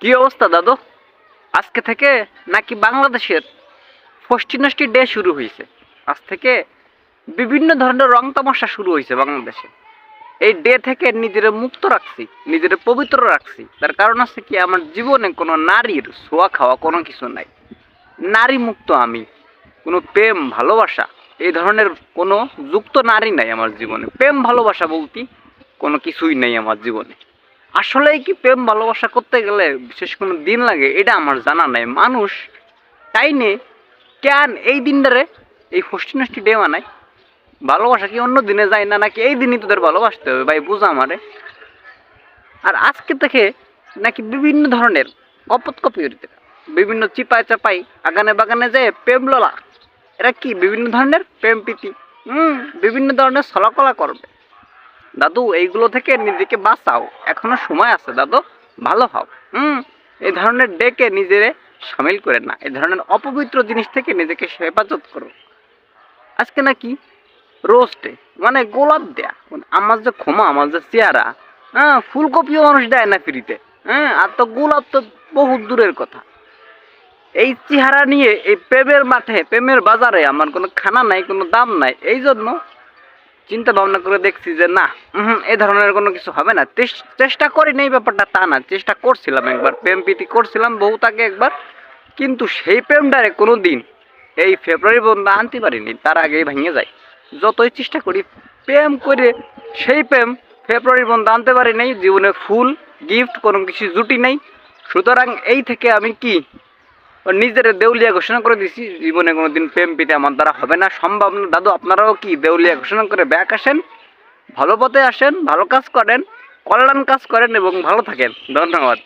কি অবস্থা দাদু? আজকে থেকে নাকি বাংলাদেশের ষষ্ঠী নষ্ঠী ডে শুরু হয়েছে? আজ থেকে বিভিন্ন ধরনের রং তামাশা শুরু হয়েছে বাংলাদেশে। এই ডে থেকে নিজেরে মুক্ত রাখছি, নিজেরে পবিত্র রাখছি। তার কারণ আছে কি, আমার জীবনে কোনো নারীর ছোঁয়া খাওয়া কোনো কিছু নাই। নারী মুক্ত আমি। কোনো প্রেম ভালোবাসা এই ধরনের কোনো যুক্ত নারী নাই আমার জীবনে। প্রেম ভালোবাসা বলতে কোনো কিছুই নেই আমার জীবনে। আসলেই কি প্রেম ভালোবাসা করতে গেলে বিশেষ কোনো দিন লাগে এটা আমার জানা নাই। মানুষ টাইনে কেন এই দিনটারে এই ষষ্ঠী নষ্ঠী ডে বানায়? ভালোবাসা কি অন্য দিনে যায় না, নাকি এই দিনই তোদের ভালোবাসতে হবে? ভাই বুঝা আমারে। আর আজকে থেকে নাকি বিভিন্ন ধরনের কপোত বিভিন্ন চিপায় চাপাই আগানে বাগানে যায় প্রেম ললা। এরা কি বিভিন্ন ধরনের প্রেম প্রীতি বিভিন্ন ধরনের ছলাকলা করবে। দাদু এইগুলো থেকে নিজেকে বাঁচাও, এখনো সময় আছে দাদু, ভালো হও। এই ধরনের ডেকে নিজেরে সামিল করে না, এই ধরনের অপবিত্র জিনিস থেকে নিজেকে হেফাজত করো। আজকে নাকি রোস্টে মানে গোলাপ দেয়া, আমার যে ক্ষমা, আমার যে চেহারা, ফুলকপিও মানুষ দেয় না ফ্রিতে। আর তো গোলাপ তো বহুত দূরের কথা। এই চেহারা নিয়ে এই প্রেমের মাঠে, প্রেমের বাজারে আমার কোনো খানা নাই, কোনো দাম নাই। এই জন্য চিন্তা ভাবনা করে দেখছি যে না, এই ধরনের কোনো কিছু হবে না। চেষ্টা করি না এই ব্যাপারটা তা না, চেষ্টা করছিলাম একবার, প্রেম প্রীতি করছিলাম বহুত আগে একবার, কিন্তু সেই প্রেমটারে কোনো দিন এই ফেব্রুয়ারি বন্ধ আনতে পারিনি, তার আগেই ভেঙে যায়। যতই চেষ্টা করি প্রেম করে সেই প্রেম ফেব্রুয়ারি বন্ধ আনতে পারি নাই। জীবনে ফুল গিফট কোনো কিছু জুটি নেই। সুতরাং এই থেকে আমি কি নিজের দেউলিয়া ঘোষণা করে দিছি, জীবনে কোনোদিন প্রেম পেতে আমার দ্বারা হবে না, সম্ভব না। দাদু আপনারাও কি দেউলিয়া ঘোষণা করে ব্যাক আসেন, ভালো পথে আসেন, ভালো কাজ করেন, কল্যাণ কাজ করেন এবং ভালো থাকেন। ধন্যবাদ।